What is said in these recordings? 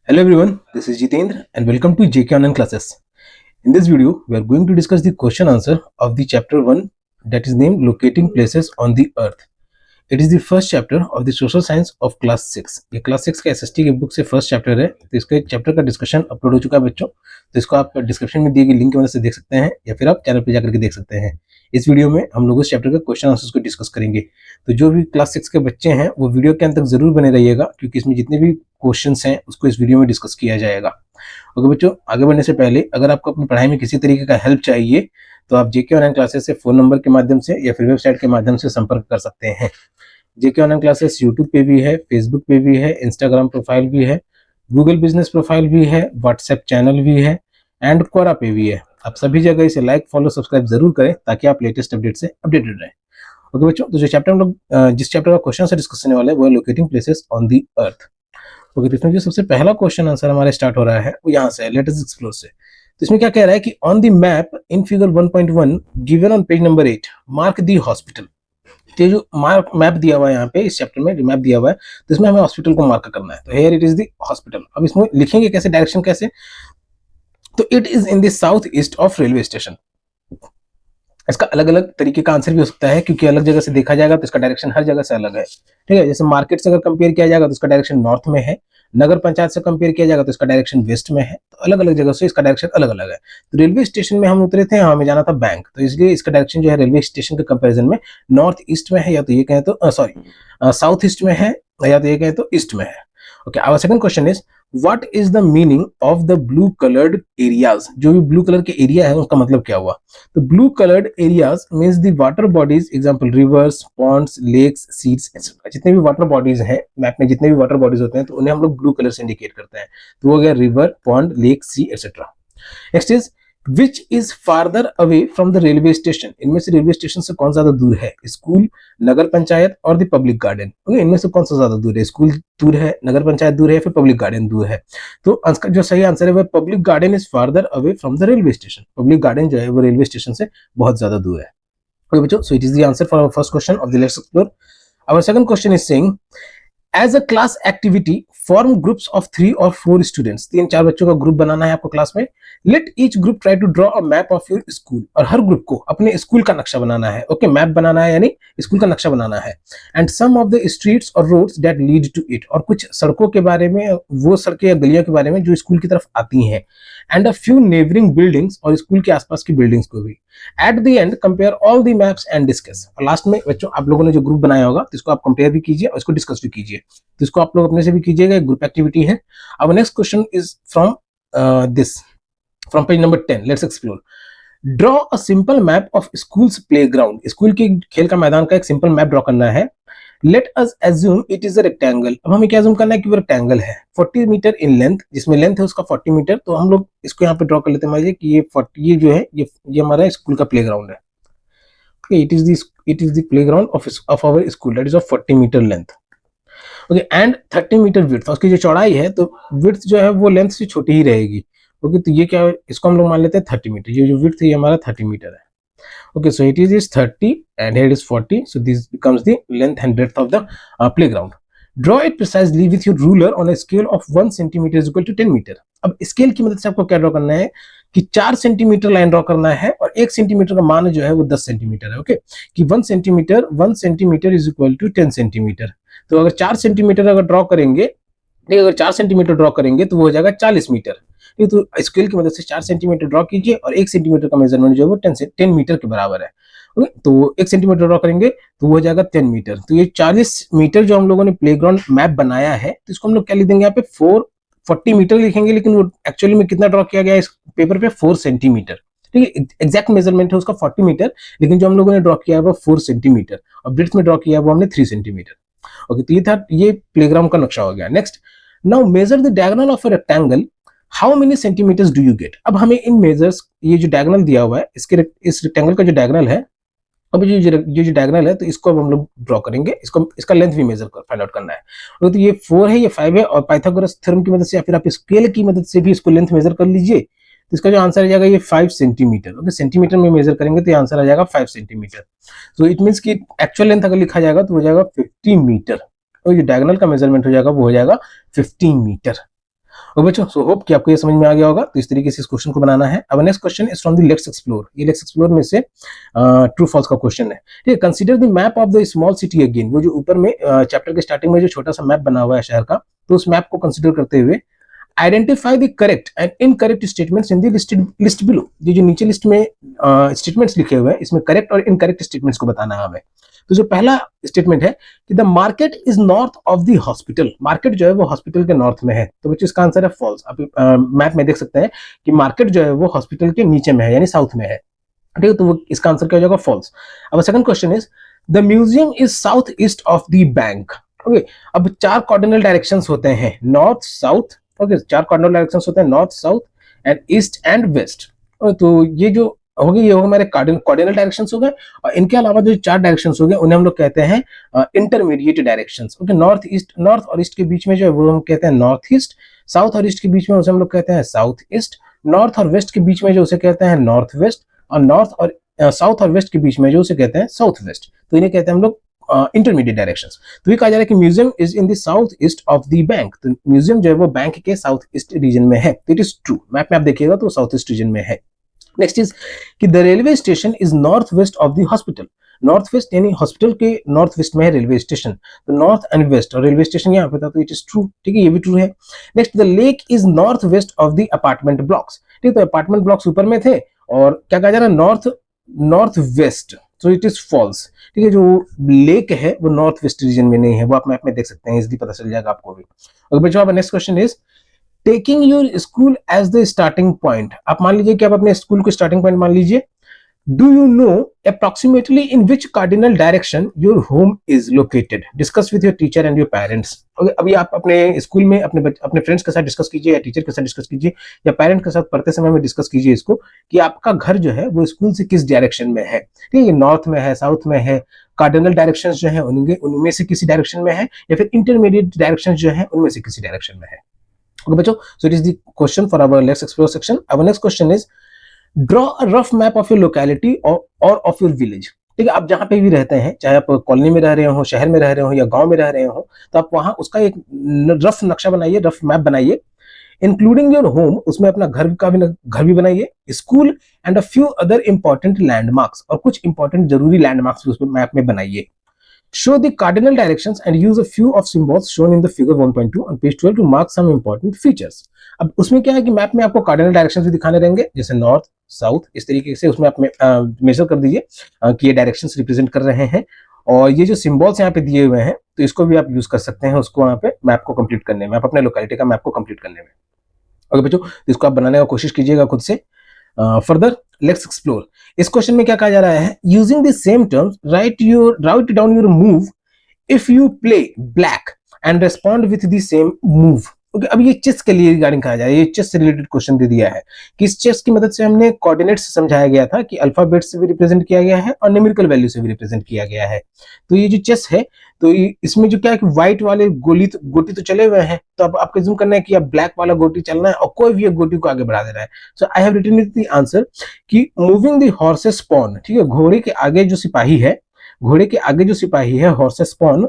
Hello everyone, this is Jitendra and welcome to JK Online Classes. In this video, we are going to discuss the question answer of the chapter 1 that is named Locating Places on the Earth. It is the first chapter of the social science of class 6। ये class 6 का SST की book से first chapter है। तो इसके chapter का discussion upload हो चुका है बच्चों, तो इसको आप डिस्क्रिप्शन में दिए गए लिंक की मदद से देख सकते हैं या फिर आप चैनल पर जाकर के देख सकते हैं। इस वीडियो में हम लोग उस चैप्टर के क्वेश्चन आंसर्स को डिस्कस करेंगे। तो जो भी क्लास 6 के बच्चे हैं वो वीडियो के अंत तक जरूर बने रहिएगा, क्योंकि इसमें जितने भी क्वेश्चन हैं उसको इस वीडियो में डिस्कस किया जाएगा। ओके बच्चों, आगे बढ़ने से पहले अगर आपको अपनी पढ़ाई में किसी तरीके का हेल्प चाहिए तो आप जेके ऑनलाइन क्लासेस से फोन नंबर के माध्यम से या फिर वेबसाइट के माध्यम से संपर्क कर सकते हैं। जेके ऑनलाइन क्लासेस यूट्यूब पे भी है, फेसबुक पे भी है, इंस्टाग्राम प्रोफाइल भी है, गूगल बिजनेस प्रोफाइल भी है, व्हाट्सएप चैनल भी है एंड क्वोरा पे भी है। आप सभी जगह इसे लाइक फॉलो सब्सक्राइब जरूर करें ताकि आप लेटेस्ट अपडेट से अपडेटेड रहें। ओके बच्चों, तो जो चैप्टर हम लोग जिस चैप्टर का क्वेश्चन से डिस्कस करने वाले हैं वो है locating places on the earth. Okay, तो इसमें जो सबसे पहला क्वेश्चन आंसर हमारा स्टार्ट हो रहा है वो यहाँ से, लेट अस एक्सप्लोर से। तो इसमें क्या कह रहा है कि on the map in figure 1.1 given on page number 8 mark the hospital. तो जो मार्क मैप दिया हुआ है यहाँ पे इस चैप्टर में जो मैप दिया हुआ है तो इसमें हमें हॉस्पिटल को मार्क करना है। तो here it is the hospital. अब इसमें लिखेंगे कैसे, डायरेक्शन कैसे? तो it is in the south east of railway station. इसका अलग अलग तरीके का आंसर भी हो सकता है, क्योंकि अलग जगह से देखा जाएगा तो इसका डायरेक्शन हर जगह से अलग है। ठीक है, जैसे मार्केट से अगर कंपेयर किया जाएगा तो इसका डायरेक्शन नॉर्थ में है, नगर पंचायत से कंपेयर किया जाएगा तो इसका डायरेक्शन वेस्ट में है। तो अलग अलग जगह से इसका डायरेक्शन अलग अलग है। तो रेलवे स्टेशन में हम उतरे थे, हमें जाना था बैंक, तो इसलिए इसका डायरेक्शन जो है रेलवे स्टेशन के कंपेरिजन में नॉर्थ ईस्ट में है, या तो ये कहें तो साउथ ईस्ट में है, या तो ये कहें तो ईस्ट में है। Okay, our second question is what is the meaning of the blue coloured areas. जो भी ब्लू कलर के एरिया है उसका मतलब क्या हुआ? तो blue coloured areas means the water bodies, example rivers, ponds, lakes, सीड्स एक्सेट्रा। जितने भी वाटर बॉडीज हैं मैप में, जितने भी वाटर बॉडीज होते हैं तो उन्हें हम लोग ब्लू कलर से इंडिकेट करते हैं। तो वो हो गया river, pond, lake, sea etcetera. Next is which is farther away from the railway station. इनमें से रेलवे स्टेशन से कौन ज्यादा दूर है? स्कूल, नगर पंचायत और द पब्लिक गार्डन। ओके, इनमें से कौन सा ज्यादा दूर है? स्कूल दूर है, नगर पंचायत दूर है, या फिर पब्लिक गार्डन दूर है? तो इसका जो सही आंसर है वो public garden is farther away from the railway station. Public garden जो है वो रेलवे स्टेशन से बहुत ज्यादा दूर है। ओके बच्चों, so it is the answer for our first question of the let's explore. Our second question is saying as a class activity form groups of 3 और 4 स्टूडेंट्स। 3-4 बच्चों का ग्रुप बनाना है आपको क्लास में। Let each group try to draw a map of your school. और हर group को अपने स्कूल का नक्शा बनाना है। ओके, मैप बनाना है यानी स्कूल का नक्शा बनाना है। And some of the streets और roads that lead to it. और कुछ सड़कों के बारे में, वो सड़कें या गलियों के बारे में जो स्कूल की तरफ आती हैं। And a few neighbouring buildings, और स्कूल के आसपास की बिल्डिंग्स को भी। At the end compare all the maps and discuss. और लास्ट में बच्चों आप लोगों ने जो ग्रुप बनाया होगा तो इसको आप कंपेयर भी कीजिए और इसको डिस्कस भी कीजिए। तो इसको आप लोग अपने से भी कीजिएगा, ग्रुप एक्टिविटी है। अब next question is from from page number 10। Let's explore. Draw a simple map of schools playground. School के खेल का मैदान का एक सिंपल मैप ड्रॉ करना है। Let us assume it is a rectangle. अब हमें क्या एज्यूम करना है कि वो रेक्टेंगल है 40 मीटर इन लेंथ, जिसमें लेंथ है उसका 40 मीटर। तो हम लोग इसको यहाँ पे ड्रॉ कर लेते हैं, मान कि ये 40, ये जो है ये हमारा स्कूल का प्लेग्राउंड है। It is the playground of our school that is of 40 metre length. Okay, and 30 metre width. उसकी जो चौड़ाई है तो विड्थ जो है वो लेंथ से छोटी ही रहेगी। ओके, तो ये क्या है, इसको हम लोग मान लेते हैं 30 मीटर। ये जो विड्थ है ये हमारा 30 मीटर है। Okay, so it is 30 and here it is 40, so this becomes the length and breadth of the playground. Draw it precisely with your ruler on a scale of 1 centimeter is equal to 10 meter. अब scale की मदद से आपको क्या draw करना है कि 4 centimetre line draw करना है और 1 सेंटीमीटर का मान जो है वो 10 सेंटीमीटर है। ओके, कि 1 centimetre is equal to 10 centimetre. तो अगर 4 सेंटीमीटर अगर ड्रॉ करेंगे, नहीं अगर 4 सेंटीमीटर ड्रॉ करेंगे तो वो हो जाएगा 40 मीटर। तो स्केल की मदद से 4 सेंटीमीटर ड्रॉ कीजिए और 1 सेंटीमीटर का मेजरमेंट जो है वो 10 मीटर के बराबर है। तो 1 सेंटीमीटर ड्रॉ करेंगे तो वो हो जाएगा 10 मीटर। तो ये 40 मीटर जो हम लोगों ने प्लेग्राउंड मैप बनाया है तो इसको हम लोग क्या लिख देंगे यहाँ पे 40 मीटर लिखेंगे, लेकिन वो एक्चुअली में कितना ड्रॉ किया गया है इस पेपर पे 4 सेंटीमीटर। ठीक है, एग्जैक्ट मेजरमेंट है उसका 40 मीटर, लेकिन जो हम लोगों ने ड्रॉ किया है वो 4 सेंटीमीटर और ब्रेड्थ में ड्रॉ किया है वो हमने 3 सेंटीमीटर। ओके, तो ये था ये प्लेग्राउंड का नक्शा हो गया। Next, now measure the diagonal of a rectangle, how many centimetres do you get. अब हमें इन मेजर्स, ये जो डायगोनल दिया हुआ है इसके इस रेक्टेंगल का जो डायगोनल है, अब ये जो डायगोनल है तो इसको अब हम लोग ड्रॉ करेंगे। इसको इसका लेंथ भी मेजर कर फाइंड आउट करना है। तो ये 4 है, ये 5 है, और पाइथागोरस थ्योरम की मदद से या फिर आप स्केल की मदद से भी इसको लेंथ मेजर कर लीजिए। तो इसका जो आंसर आ जाएगा ये 5 सेंटीमीटर। ओके, सेंटीमीटर में मेजर करेंगे तो ये आंसर आ जाएगा 5 सेंटीमीटर। तो इट मीन्स कि एक्चुअल लेंथ अगर लिखा जाएगा तो हो जाएगा 50 मीटर। तो ये डायगोनल का मेजरमेंट हो जाएगा वो हो जाएगा 15 मीटर। और बच्चों सो होप कि आपको ये समझ में आ गया होगा। तो इस तरीके से इस क्वेश्चन को बनाना है। अब next question is from the let's explore. ये लेट्स एक्सप्लोर में से ट्रू फॉल्स का क्वेश्चन है। ठीक है, consider the map of the small city again. वो जो ऊपर में चैप्टर के स्टार्टिंग में जो छोटा सा मैप बना हुआ है शहर का, तो उस मैप को कंसीडर करते हुए identify the correct and incorrect statements in the list below. ये जो नीचे लिस्ट में स्टेटमेंट्स लिखे हुए हैं, इसमें करेक्ट और इनकरेक्ट स्टेटमेंट्स को बताना है हमें। तो जो पहला स्टेटमेंट है कि the market is north of the hospital. Market जो है वो हॉस्पिटल के नॉर्थ में है, तो बच्चों इसका आंसर है फॉल्स। आप मैप में देख सकते हैं कि मार्केट जो है वो हॉस्पिटल के नीचे में है, यानी साउथ में है। ठीक है, तो वो इसका आंसर क्या हो जाएगा? फॉल्स। अब second question is the museum is south east of the bank. Okay, अब 4 कार्डिनल डायरेक्शंस होते हैं, north south. Okay, 4 cardinal directions होते हैं, north south and east and west. तो ये जो हो गए, ये हो हमारे कार्डिनल डायरेक्शंस हो गए। और इनके अलावा जो 4 डायरेक्शंस हो गए उन्हें हम लोग कहते हैं intermediate directions. Okay, north east, north और ईस्ट के बीच में जो है वो हम कहते हैं नॉर्थ ईस्ट। साउथ और ईस्ट के बीच में उसे हम लोग कहते हैं साउथ ईस्ट। नॉर्थ और वेस्ट के बीच में जो उसे कहते हैं नॉर्थ वेस्ट। और नॉर्थ और साउथ और वेस्ट के बीच में जो उसे कहते हैं साउथ वेस्ट। तो इन्हें कहते हैं हम लोग इंटरमीडिएट डायरेक्शंस। तो ये कहा जा रहा है कि museum is in the south east of the bank. तो म्यूजियम जो है वो बैंक के साउथ ईस्ट रीजन में है। तो इट इज ट्रू, मैप में आप देखिएगा तो साउथ ईस्ट रीजन में है। नेक्स्ट इज कि the railway station is north west of the hospital. North west यानी हॉस्पिटल के नॉर्थ वेस्ट में है रेलवे स्टेशन। तो नॉर्थ एंड वेस्ट और रेलवे स्टेशन यहाँ पे था, तो इट इज ट्रू। ठीक है, ये भी ट्रू है। Next, the lake is north west of the apartment blocks. ठीक है, तो अपार्टमेंट ब्लॉक्स ऊपर में थे और क्या कहा जा रहा है? North west. तो इट इज फॉल्स। ठीक है, जो लेक है वो नॉर्थ वेस्ट रीजन में नहीं है, वो आप मैप में देख सकते हैं, इसलिए पता चल जाएगा आपको भी। ओके बच्चों, अब next question is taking your school as the starting point. आप मान लीजिए कि आप अपने स्कूल को स्टार्टिंग पॉइंट मान लीजिए। Do you know approximately in which cardinal direction your home is located? Discuss with your teacher and your parents. अभी आप अपने स्कूल में अपने फ्रेंड्स के साथ डिस्कस कीजिए, या टीचर के साथ डिस्कस कीजिए, या पेरेंट के साथ पढ़ते समय में डिस्कस कीजिए इसको कि आपका घर जो है वो स्कूल से किस डायरेक्शन में है। ठीक है, नॉर्थ में है, साउथ में है, कार्डिनल डायरेक्शंस जो है उनमें से किसी डायरेक्शन में है, या फिर इंटरमीडिएट डायरेक्शंस जो है उनमें से किसी डायरेक्शन में है। Okay, बच्चों, so it is the question for our let's explore section. Our next question is draw a rough map of your locality or of your village. ठीक है, आप जहां पे भी रहते हैं, चाहे आप कॉलोनी में रह रहे हो, शहर में रह रहे हो, या गांव में रह रहे हो, तो आप वहां उसका एक रफ नक्शा बनाइए, रफ मैप बनाइए, इंक्लूडिंग योर होम। उसमें अपना घर भी बनाइए, school and a few other important landmarks, और कुछ इंपॉर्टेंट जरूरी लैंडमार्क्स भी उसमें मैप में बनाइए। Show the cardinal directions and use a few of symbols shown in the figure 1.2 on page 12 to mark some important features. अब उसमें क्या है कि मैप में आपको कार्डिनल डायरेक्शंस भी दिखाने रहेंगे, जैसे नॉर्थ साउथ, इस तरीके से उसमें आप मेजर कर दीजिए कि ये डायरेक्शंस रिप्रेजेंट कर रहे हैं। और ये जो सिंबल्स यहाँ पे दिए हुए हैं, तो इसको भी आप यूज कर सकते हैं उसको वहाँ पे मैप को कंप्लीट करने में, आप अपने लोकेलिटी का मैप को कंप्लीट करने में। ओके बच्चों, इसको आप बनाने का कोशिश कीजिएगा खुद से। Further let's explore. इस क्वेश्चन में क्या कहा जा रहा है? Using the same terms write down your move if you play black and respond with the same move. Okay, अब ये चेस के लिए रिगार्डिंग कहा जा रहा है, ये चेस से रिलेटेड क्वेश्चन दे दिया है कि इस चेस की मदद से हमने कोऑर्डिनेट्स समझाया गया था कि अल्फाबेट से भी रिप्रेजेंट किया गया है और न्यूमेरिकल वैल्यू से भी रिप्रेजेंट किया गया है। तो ये जो चेस है, तो इसमें जो क्या है कि व्हाइट वाले गोटी तो चले हुए हैं, तो अब आपको जूम करना है कि अब ब्लैक वाला गोटी चलना है और कोई भी एक गोटी को आगे बढ़ा दे रहा है। So I have written the answer कि मूविंग द हॉर्सेस पॉन। ठीक है, घोड़े के आगे जो सिपाही है, हॉर्सेस पॉन,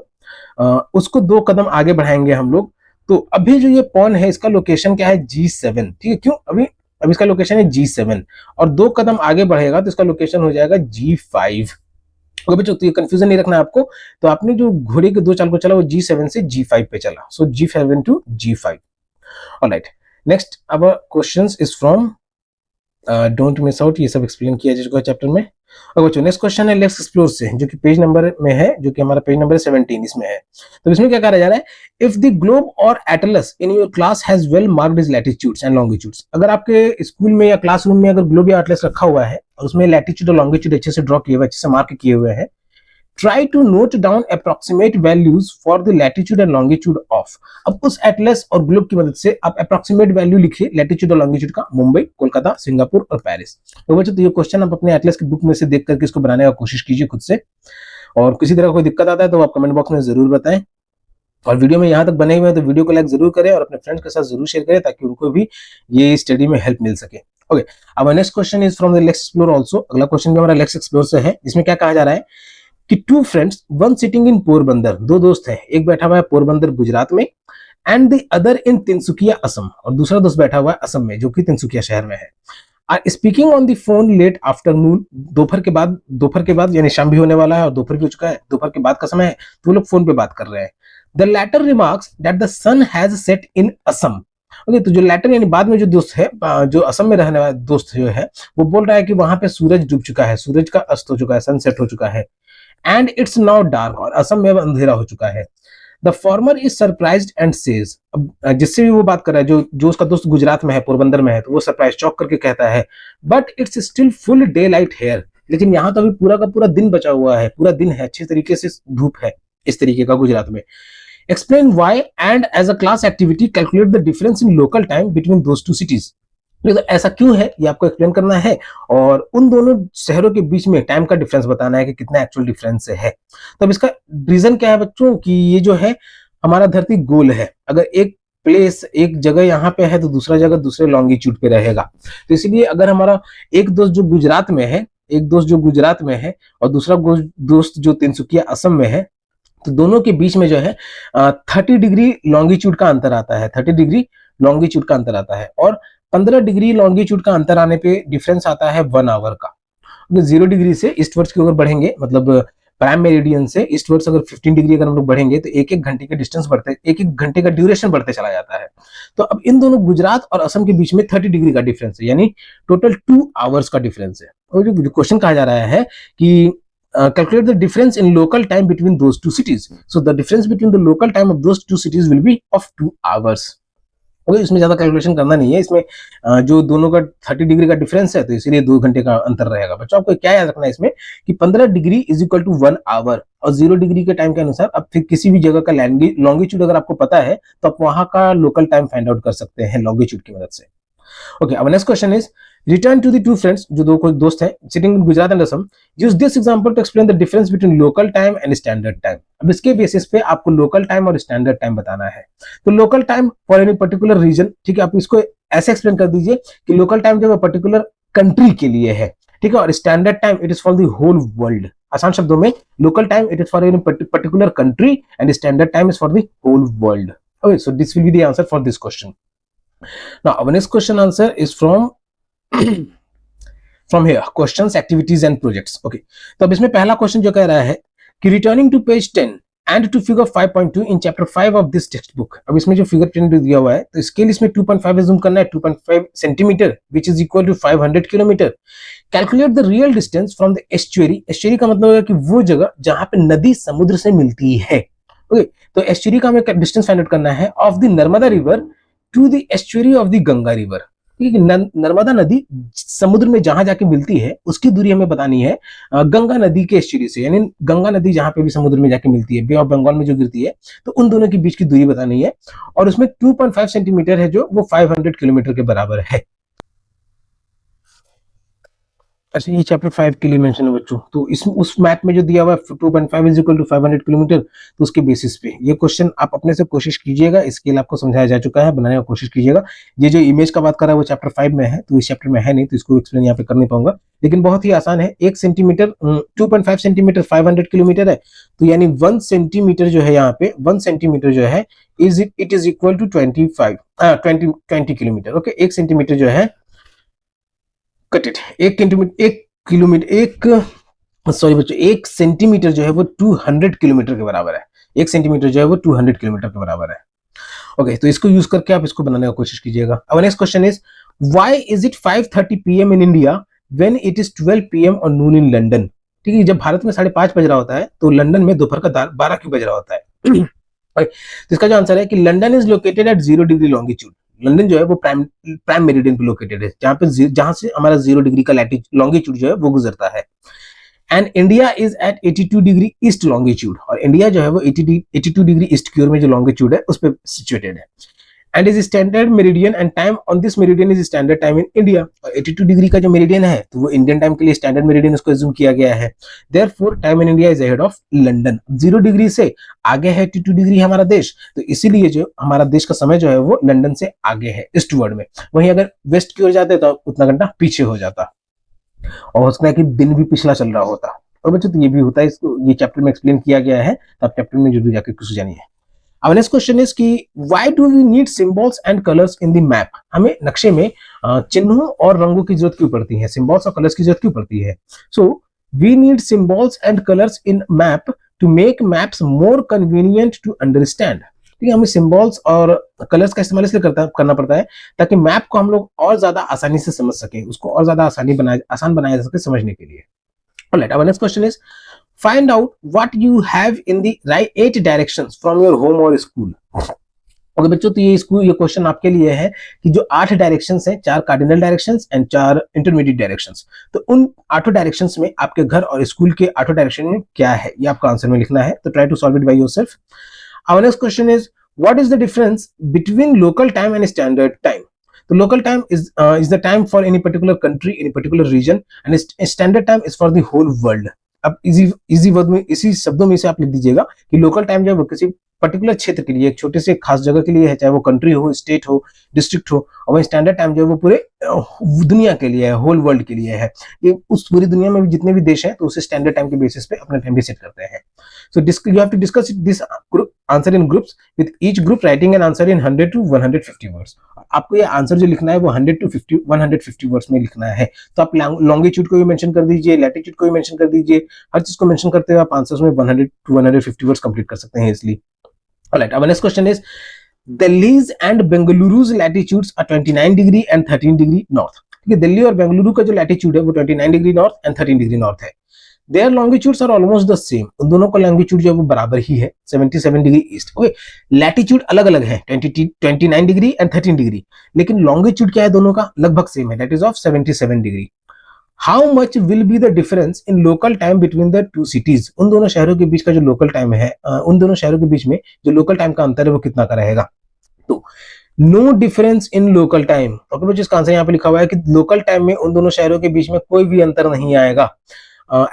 उसको 2 कदम आगे बढ़ाएंगे हम लोग। तो अभी जो ये पॉन है, इसका लोकेशन क्या है? G7। ठीक है, क्यों? अभी इसका लोकेशन है G7 और 2 कदम आगे बढ़ेगा तो इसका लोकेशन हो जाएगा G5। ओके बच्चों, तो ये कंफ्यूजन नहीं रखना आपको। तो आपने जो घोड़े के 2 चाल को चला वो G7 से G5 पे चला, so G7 to G5। Alright, next अब questions is from don't miss out, ये सब एक्सप्लेन किया जा चुका है चैप्टर में। और बच्चों नेक्स्ट क्वेश्चन है लेट्स एक्सप्लोर से, जो कि पेज नंबर में है, जो कि हमारा पेज नंबर 17 इसमें है। तो इसमें क्या कहा जा रहा है? इफ द ग्लोब और Atlas in your class has well marked his latitudes and longitudes. अगर आपके स्कूल में या क्लासरूम में अगर ग्लोब या एटलस रखा हुआ है और उसमें लैटिट्यूड और लॉन्गिट्यूड अच्छे से ड्रॉ किए हुए, अच्छे से मार्क किए हुए हैं, try to note down approximate values for the latitude and longitude of। अब उस एटलस और ग्लोब की मदद से आप अप्रोक्सीमेट वैल्यू लिखिए लैटिट्यूड और लॉन्गिट्यूड का, मुंबई, कोलकाता, सिंगापुर और पेरिस। तो बच्चों, तो ये क्वेश्चन आप अपने एटलस की बुक में से देख करके इसको बनाने का कोशिश कीजिए खुद से, और किसी तरह कोई दिक्कत आता है तो आप कमेंट बॉक्स में जरूर बताएं। और वीडियो में यहाँ तक बने हुए हैं तो वीडियो को लाइक जरूर करें और अपने फ्रेंड्स के साथ जरूर शेयर करें ताकि उनको भी ये स्टडी में हेल्प मिल सके। ओके, अब next question is from the let's explore also. अगला क्वेश्चन भी हमारा लेट्स एक्सप्लोर से है, जिसमें क्या कहा जा रहा है कि 2 friends one sitting in Porbandar. 2 दोस्त हैं, एक बैठा हुआ है पोरबंदर गुजरात में, and the other in Tinsukia Assam, और दूसरा दोस्त बैठा हुआ है असम में जो कि तिनसुकिया शहर में है। Are speaking on the phone late afternoon, दोपहर के बाद यानी शाम भी होने वाला है और दोपहर भी हो चुका है, दोपहर के बाद का समय है, तो वो लोग फोन पे बात कर रहे हैं। The latter remarks that the sun has set in Assam. Okay, तो जो लैटर यानी बाद में जो दोस्त है, जो असम में रहने वाला दोस्त जो है, वो बोल रहा है कि वहां पे सूरज डूब चुका है, सूरज का अस्त हो चुका है, सनसेट हो चुका है। एंड इट्स नाउ डार्क, और असम में अंधेरा हो चुका है। The former is surprised and says, अब जिससे भी वो बात कर रहा है, जो जो उसका दोस्त गुजरात में है, पोरबंदर में है, तो वो सरप्राइज चौक करके कहता है, but it's still full daylight here, लेकिन यहाँ तो अभी पूरा का पूरा दिन बचा हुआ है, पूरा दिन है, अच्छे तरीके से धूप है, इस तरीके का गुजरात में। Explain why and as a class activity calculate the difference in local time between those two cities. तो ऐसा क्यों है ये आपको एक्सप्लेन करना है, और उन दोनों शहरों के बीच में टाइम का डिफरेंस बताना है कि कितना एक्चुअल डिफरेंस है। तो अब इसका रीजन क्या है बच्चों, कि ये जो है हमारा धरती गोल है, अगर एक प्लेस एक जगह यहाँ पे है तो दूसरा जगह दूसरे लॉन्गिट्यूड पे रहेगा। तो इसलिए अगर हमारा एक दोस्त जो गुजरात में है, और दूसरा दोस्त जो तिनसुकिया असम में है, तो दोनों के बीच में जो है 30 डिग्री लॉन्गिट्यूड का अंतर आता है, 30 डिग्री लॉन्गिट्यूड का अंतर आता है, और 15 डिग्री लॉन्गिट्यूड का अंतर आने पे डिफरेंस आता है 1 आवर का। 0 डिग्री से ईस्टवर्ड्स की ओर बढ़ेंगे, मतलब प्राइम मेरिडियन से ईस्टवर्ड्स अगर 15 डिग्री अगर हम लोग बढ़ेंगे तो एक एक घंटे का डिस्टेंस बढ़ते, एक एक घंटे का ड्यूरेशन बढ़ते चला जाता है। तो अब इन दोनों गुजरात और असम के बीच में 30 डिग्री का डिफरेंस है, यानी टोटल 2 आवर्स का डिफरेंस है। और जो क्वेश्चन कहा जा रहा है कि calculate the difference in local time between those two cities. So the difference between the local time of those two cities will be of 2 hours. Okay, इसमें ज्यादा कैलकुलेशन करना नहीं है, इसमें जो दोनों का 30 डिग्री का डिफरेंस है तो इसीलिए 2 घंटे का अंतर रहेगा। बच्चों आपको क्या याद रखना है इसमें कि 15 degree is equal to 1 hour, और 0 डिग्री के टाइम के अनुसार अब फिर किसी भी जगह का लॉन्गिट्यूड अगर आपको पता है तो आप वहां का लोकल टाइम फाइंड आउट कर सकते हैं लॉन्गिट्यूड की मदद से। ओके, अब next question is return to the two friends, जो दो कोई दोस्त हैं sitting in Gujarat and Assam, use this example to explain the difference between local time and standard time. अब इसके बेसिस पे आपको लोकल टाइम और स्टैंडर्ड टाइम बताना है। तो local time for any particular region, ठीक है, आप इसको ऐसे एक्सप्लेन कर दीजिए कि लोकल टाइम जो है पर्टिकुलर कंट्री के लिए है, ठीक है, और standard time it is for the whole world. आसान शब्दों में local time it is for any particular country and standard time is for the whole world. Okay, so this will be the answer for this question. Now, our next question answer is from here, questions, activities and projects. Okay, तो अब इसमें पहला question जो कह रहा है कि returning to page 10 and to figure 5.2 in chapter 5 of this textbook. अब इसमें जो फिगर 10 दिया हुआ है तो स्केल इसमें 2.5 जूम करना है, 2.5 centimetre which is equal to 500 kilometre. Calculate the real distance from the estuary. Estuary का मतलब है कि वो जगह जहां पे नदी समुद्र से मिलती है। ओके, तो एस्चुअरी का हमें डिस्टेंस फाइंड आउट करना है of the Narmada river to the estuary of the Ganga river. Narmada नदी समुद्र में जहां जाके मिलती है उसकी दूरी हमें बतानी है गंगा नदी के एस्चुअरी से, यानी गंगा नदी जहां पे भी समुद्र में जाके मिलती है, बे ऑफ बंगाल में जो गिरती है, तो उन दोनों के बीच की दूरी बतानी है, और उसमें 2.5 सेंटीमीटर है जो वो 500 किलोमीटर के बराबर है। अच्छा, ये चैप्टर 5 के लिए मेंशन है बच्चों, तो इस उस मैथ में जो दिया हुआ है 2.5 इज इक्वल टू 500 किलोमीटर, तो उसके बेसिस पे ये क्वेश्चन आप अपने से कोशिश कीजिएगा, स्केल आपको समझाया जा चुका है, बनाने की कोशिश कीजिएगा। ये जो इमेज का बात कर रहा है वो चैप्टर 5 में है, तो इस चैप्टर में है नहीं, तो इसको एक्सप्लेन यहाँ पे कर नहीं पाऊंगा, लेकिन बहुत ही आसान है। 1 सेंटीमीटर 2.5 सेंटीमीटर 500 किलोमीटर है, तो यानी 1 सेंटीमीटर जो है यहाँ पे 1 सेंटीमीटर जो है it is equal to 20 kilometre. Okay, 1 centimetre जो है कट इट, 1 सेंटीमीटर जो है वो 200 किलोमीटर के बराबर है। 1 सेंटीमीटर जो है वो 200 किलोमीटर के बराबर है। ओके, तो इसको यूज करके आप इसको बनाने की कोशिश कीजिएगा। अब next question is why is it 5:30 PM in India when it is 12 PM और नून इन लंदन। ठीक है, जब भारत में 5:30 बज रहा होता है तो लंदन में दोपहर का 12 क्यों बज रहा होता है। तो इसका जो आंसर है कि London is located at 0 degree longitude. London जो है वो प्राइम मेरिडियन पे लोकेटेड है, जहां से हमारा 0 डिग्री का लॉन्गिट्यूड जो है वो गुजरता है। And India is at 82 degree east longitude, और इंडिया जो है वो 82 डिग्री ईस्ट की ओर में जो लॉन्गिट्यूड है उस पर सिचुएटेड है। And is standard meridian and time on this meridian is standard time in India. और 82 डिग्री का जो मेरिडियन है तो वो इंडियन टाइम के लिए स्टैंडर्ड मेरिडियन उसको एज्यूम किया गया है। Therefore time in India is ahead of London. 0 degree से आगे है 82 डिग्री हमारा देश, तो इसीलिए जो हमारा देश का समय जो है वो लंदन से आगे है ईस्टवर्ड में। वहीं अगर वेस्ट की ओर जाते तो उतना घंटा पीछे हो जाता, और हो सकता है कि दिन भी पिछला चल रहा होता। और बच्चों तो ये भी होता है, इसको ये चैप्टर में एक्सप्लेन किया गया है, तो आप चैप्टर में जरूर जाकर कुछ जानिए। अब नेक्स्ट क्वेश्चन इज कि why do we need symbols and colours in the map, हमें नक्शे में चिन्हों और रंगों की जरूरत क्यों पड़ती है, सिंबल्स और कलर्स की जरूरत क्यों पड़ती है। So we need symbols and colours in map to make maps more convenient to understand. ठीक है, हमें सिंबल्स और कलर्स का इस्तेमाल इसलिए करना पड़ता है ताकि मैप को हम लोग और ज्यादा आसानी से समझ सकें, उसको और ज्यादा आसान बनाया जा सके समझने के लिए। Alright, our next question is find out what you have in the right 8 directions from your home or school. Okay बच्चों, तो ये क्वेश्चन आपके लिए है कि जो 8 डायरेक्शंस हैं, 4 cardinal directions and 4 intermediate directions, तो उन 8 डायरेक्शंस में आपके घर और स्कूल के 8 डायरेक्शन में क्या है, ये आपका आंसर में लिखना है। तो try to solve it by yourself. Our next question is what is the difference between local time and standard time. तो local time is the time for any particular country, any particular region, and standard time is for the whole world. अब easy word में, इसी शब्दों में से आप लिख दीजिएगा कि लोकल टाइम जो है वो किसी पर्टिकुलर क्षेत्र के लिए, एक छोटे से खास जगह के लिए है, चाहे वो कंट्री हो, स्टेट हो, डिस्ट्रिक्ट हो, और वही स्टैंडर्ड टाइम जो है वो पूरे दुनिया के लिए है, होल वर्ल्ड के लिए है। ये उस पूरी दुनिया में जितने भी देश हैं तो उसे स्टैंडर्ड टाइम के बेसिस पे अपना टाइम भी सेट करते हैं। So you have to discuss this answer in groups with each group writing an answer in 100 to 150 words. आपको ये आंसर जो लिखना है वो 100 to 150 वर्ड्स में लिखना है। तो आप लॉन्गिट्यूड को भी मेंशन कर दीजिए, लैटिट्यूड को भी मेंशन कर दीजिए, हर चीज को मेंशन करते हुए आप आंसर्स में 100 to 150 वर्ड्स कंप्लीट कर सकते हैं इसलिए। Alright, our next question is Delhi's and Bengaluru's latitudes are 29 degree and 13 degree north. ठीक है, दिल्ली और बेंगलुरु का जो लैटिट्यूड है वो 29 degree north and 13 degree north है। Their longitudes are almost the same. उन दोनों का लॉन्गिट्यूड जो है वो बराबर ही है, 77 डिग्री ईस्ट। ओके, लैटिट्यूड अलग अलग है, 29 डिग्री एंड 13 डिग्री, लेकिन लॉन्गिट्यूड क्या है दोनों का लगभग सेम है, that is of 77 degree. How much will be the difference in local time between the two cities. उन दोनों शहरों के बीच का जो लोकल टाइम है, उन दोनों शहरों के बीच में जो लोकल टाइम का अंतर है वो कितना का रहेगा। तो no difference in local time, okay, जिसका आंसर यहाँ पे लिखा हुआ है कि लोकल टाइम में उन दोनों शहरों के बीच में कोई भी अंतर नहीं आएगा,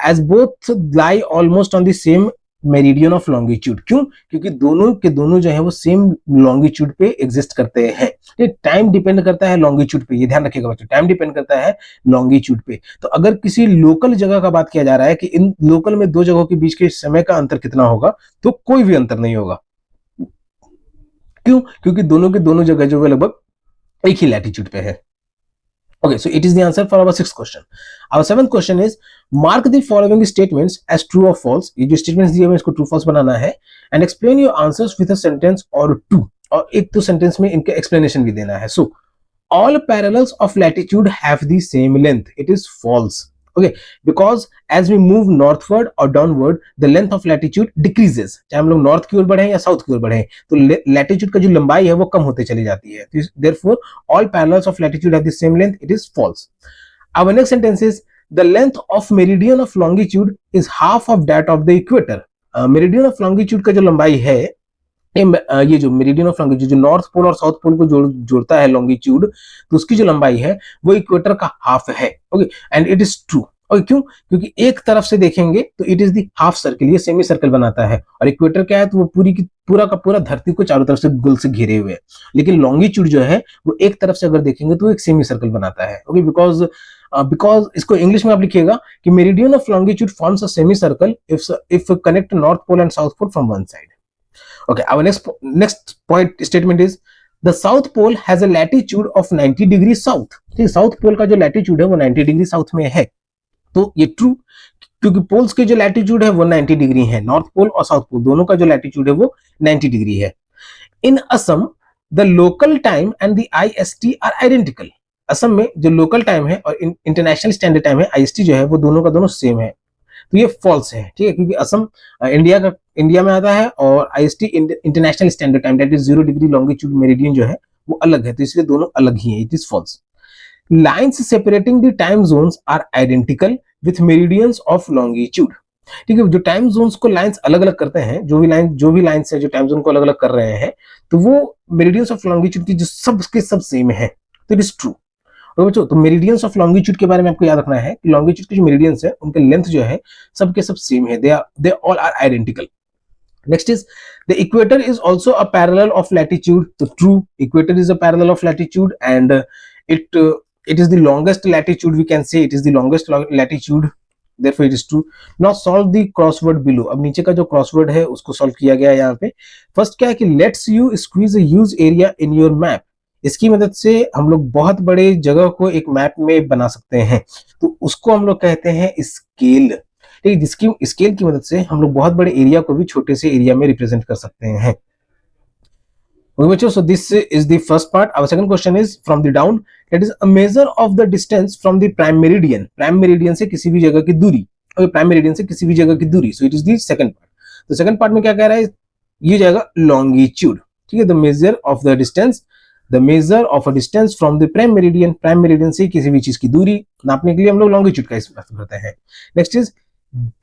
as both lie almost on the same meridian of longitude. क्यों? क्योंकि दोनों के दोनों जो है वो सेम लॉन्गिट्यूड पे एग्जिस्ट करते हैं। ये टाइम डिपेंड करता है लॉन्गिट्यूड पे, ये ध्यान रखिएगा बच्चों, टाइम डिपेंड करता है लॉन्गिट्यूड पे। तो अगर किसी लोकल जगह का बात किया जा रहा है कि इन लोकल में दो जगहों के बीच के समय का अंतर कितना होगा, तो कोई भी अंतर नहीं होगा। क्यों? क्योंकि दोनों के दोनों जगह जो है लगभग एक ही लैटिट्यूड पे है। Okay, so it is the answer for our 6th question. Our 7th question is mark the following statements as true or false. ये जो statements दिए हुए इसको true false बनाना है and explain your answers with a sentence or two. और एक तो sentence में इनके explanation भी देना है। So all parallels of latitude have the same length. It is false. Okay, because as we move northward or downward, the length of latitude decreases. चाहे हम लोग नॉर्थ की ओर बढ़े या साउथ की ओर बढ़े, तो लैटिट्यूड का जो लंबाई है वो कम होते चली जाती है। Therefore, all parallels of latitude have the same length. It is false. Our next sentence is the length of meridian of longitude is half of that of the equator. Meridian of longitude का जो लंबाई है, ये जो meridian of longitude जो north pole और south pole को जोड़ता है लॉन्गिट्यूड, तो उसकी जो लंबाई है वो इक्वेटर का हाफ है। Okay, and it is true. और क्यों? क्योंकि एक तरफ से देखेंगे तो it is the half circle, ये सेमी सर्कल बनाता है, और इक्वेटर क्या है तो वो पूरा का पूरा धरती को चारों तरफ से गोल से घेरे हुए है। लेकिन लॉन्गिट्यूड जो है वो एक तरफ से अगर देखेंगे तो एक सेमी सर्कल बनाता है। ओके, बिकॉज इसको इंग्लिश में आप लिखिएगा कि meridian of longitude forms a semicircle if connect north pole and south pole from one side. Okay, our next point statement is the south pole has a latitude of 90 degree south. ठीक, south pole का जो latitude है वो 90 degree south में है। तो ये true, क्योंकि पोल्स के जो लैटिट्यूड है वो 90 डिग्री है, नॉर्थ पोल और साउथ पोल दोनों का जो लैटिट्यूड है वो 90 डिग्री है। In Assam the local time and the IST are identical. Assam में जो लोकल टाइम है और इंटरनेशनल स्टैंडर्ड टाइम है IST जो है वो दोनों का दोनों सेम है। तो ये फॉल्स है, ठीक है, क्योंकि असम इंडिया में आता है और IST international standard time that is 0 degree longitude meridian जो है वो अलग है, तो इसलिए दोनों अलग ही है। It is false. Lines separating the time zones are identical with meridians of longitude. ठीक है, जो टाइम जोन्स को लाइंस अलग अलग करते हैं, जो भी लाइंस है जो टाइम जोन को अलग अलग कर रहे हैं, तो वो मेरिडियंस ऑफ लॉन्गिट्यूड की जो सबके सब सेम है, तो इट इज ट्रू। बच्चों, तो मेरिडियंस ऑफ लॉन्गिट्यूड के बारे में आपको याद रखना है कि लॉन्गिट्यूड के जो मेरिडियंस है उनके लेंथ जो है सबके सब सेम है, they all are identical. Next is the equator is also a parallel of latitude. तो true, equator is a parallel of latitude and it is the longest latitude, we can say it is the longest latitude. therefore it is true. Now solve the crossword below. अब नीचे का जो crossword है उसको solve किया गया है यहाँ पे. फर्स्ट क्या है कि let's you squeeze a huge area in your map. इसकी मदद से हम लोग बहुत बड़े जगह को एक मैप में बना सकते हैं, तो उसको हम लोग कहते हैं स्केल. ठीक है, जिसकी स्केल की मदद से हम लोग बहुत बड़े एरिया को भी छोटे से एरिया में रिप्रेजेंट कर सकते हैं. Okay, बच्चों, so this is the first part. Our second question is from the down, that is a measure of the distance from the prime meridian. Prime meridian से किसी भी जगह की दूरी. Okay, prime meridian से किसी भी जगह की दूरी. So it is the second part. तो second part में क्या कह रहा है, ये जाएगा longitude. ठीक है, the measure of the distance, the measure of a distance from the prime meridian. Prime meridian से किसी भी चीज की दूरी नापने के लिए हम लोग longitude का इस्तेमाल करते हैं. Next is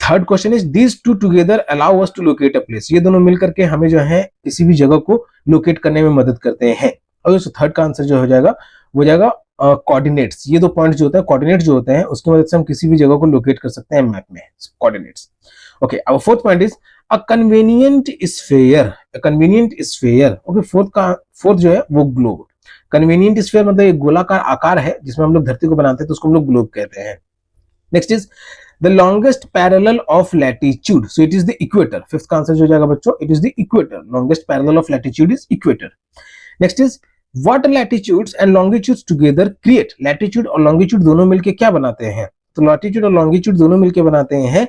third question is these two together allow us to locate a place. ये दोनों मिलकर के हमें जो है किसी भी जगह को लोकेट करने में मदद करते हैं. और थर्ड का आंसर जो हो जाएगा वो जाएगा कोऑर्डिनेट्स. ये दो पॉइंट जो होते हैं कोऑर्डिनेट जो होते हैं उसकी मदद से हम किसी भी जगह को लोकेट कर सकते हैं मैप में. कोऑर्डिनेट्स. ओके, अब fourth point is a convenient sphere. Convenient sphere. Okay, fourth जो है वो ग्लोब. कन्वीनियंट स्फीयर मतलब एक गोलाकार आकार है जिसमें हम लोग धरती को बनाते हैं, तो उसको हम लोग ग्लोब कहते हैं. Next is the longest parallel of latitude. So it is the equator. Fifth का आंसर जो जाएगा बच्चों, it is the equator. Longest parallel of latitude is equator. Next is what latitudes and longitudes together create. Latitude और longitude दोनों मिलके क्या बनाते हैं? तो latitude और longitude दोनों मिलके बनाते हैं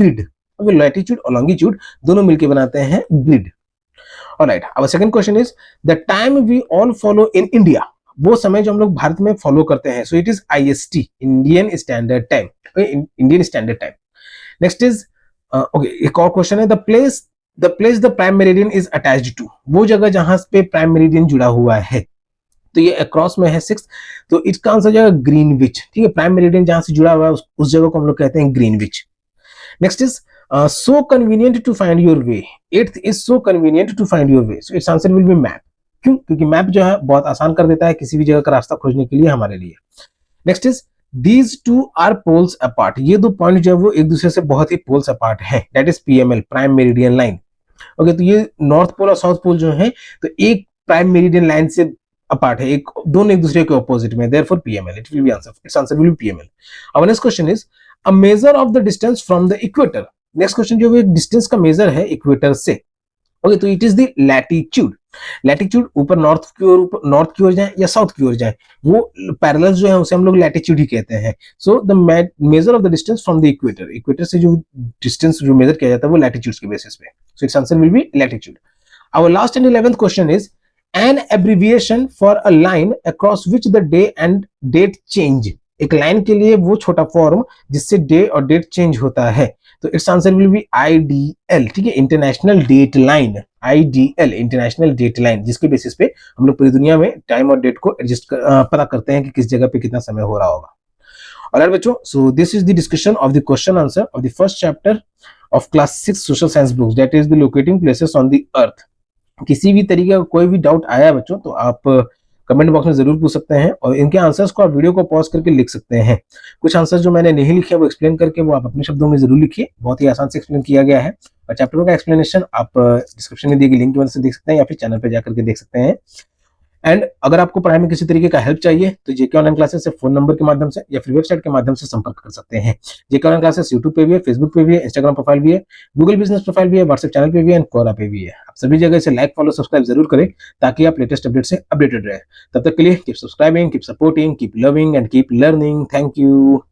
grid. Okay, latitude और longitude दोनों मिलके बनाते हैं grid. Alright, our second question is the time we all follow in India. वो समय जो हम लोग भारत में फॉलो करते हैं. So it is IST, Indian standard time. Indian standard time. Next is okay, एक और क्वेश्चन है the place the prime meridian is attached to. वो जगह जहां पे प्राइम मेरिडियन जुड़ा हुआ है, तो ये अक्रॉस में है 6, तो इसका आंसर जाएगा ग्रीनविच. ठीक है, प्राइम मेरिडियन जहां से जुड़ा हुआ है उस जगह को हम लोग कहते हैं Greenwich. Next is so convenient to find your way. 8th is so convenient to find your way. So its answer will be map. क्यों? क्योंकि मैप जो है बहुत आसान कर देता है किसी भी जगह का रास्ता खोजने के लिए हमारे लिए. Next is these two are poles apart. ये दो पॉइंट जो है वो एक दूसरे से बहुत ही पोल्स अपार्ट है. That is PML, prime meridian line. Okay, तो ये नॉर्थ पोल और साउथ पोल जो है तो एक प्राइम मेरिडियन लाइन से अपार्ट है, एक दोनों एक दूसरे के ऑपोजिट में. Therefore PML, it will be answer. Its answer will be PML. Our next question is a measure of the distance from the equator. Next question जो है डिस्टेंस का मेजर है इक्वेटर से. ओके, तो it is the latitude. Latitude ऊपर north की ओर जाए या साउथ की ओर जाए, वो पैरेलल जो है उसे हम लोग लैटिट्यूड ही कहते हैं. So the major of the distance from the equator. Equator से जो डिस्टेंस जो मेजर किया जाता है वो लैटिट्यूड के बेसिस पे. So its answer will be latitude. Our last and 11th question is an abbreviation for a line across which the day and date change. एक लाइन के लिए वो छोटा फॉर्म जिससे डे और डेट चेंज होता है, तो its answer will be IDL. ठीक है, international date line. IDL, international date line, जिसके बेसिस पे हम लोग पूरी दुनिया में टाइम और डेट को एडजस्ट पता करते हैं कि किस जगह पे कितना समय हो रहा होगा. और बच्चों, so this is the discussion of the question answer of the first chapter of class 6 social science books, that is the locating places on the earth. किसी भी तरीके का कोई भी डाउट आया है बच्चों तो आप कमेंट बॉक्स में जरूर पूछ सकते हैं, और इनके आंसर्स को आप वीडियो को पॉज करके लिख सकते हैं. कुछ आंसर्स जो मैंने नहीं लिखे वो एक्सप्लेन करके वो आप अपने शब्दों में जरूर लिखिए. बहुत ही आसान से एक्सप्लेन किया गया है, और चैप्टर का एक्सप्लेनेशन आप डिस्क्रिप्शन में दी गई लिंक की मदद से देख सकते हैं या फिर चैनल पर जाकर के देख सकते हैं. एंड अगर आपको पढ़ाई में किसी तरीके का हेल्प चाहिए तो जेके ऑनलाइन क्लासेस से फोन नंबर के माध्यम से या फिर वेबसाइट के माध्यम से संपर्क कर सकते हैं. जेके ऑनलाइन क्लासेस यूट्यूब पे भी है, फेसबुक पे भी है, इंस्टाग्राम प्रोफाइल भी है, गूगल बिजनेस प्रोफाइल भी है, व्हाट्सएप चैनल पे भी है, एंड कोरा पे भी है. आप सभी जगह इसे लाइक, फॉलो, सब्सक्राइब जरूर करें ताकि आप लेटेस्ट अपडेट से अपडेटेड रहे. तब तक के लिए keep subscribing, keep supporting, keep loving and keep learning. Thank you.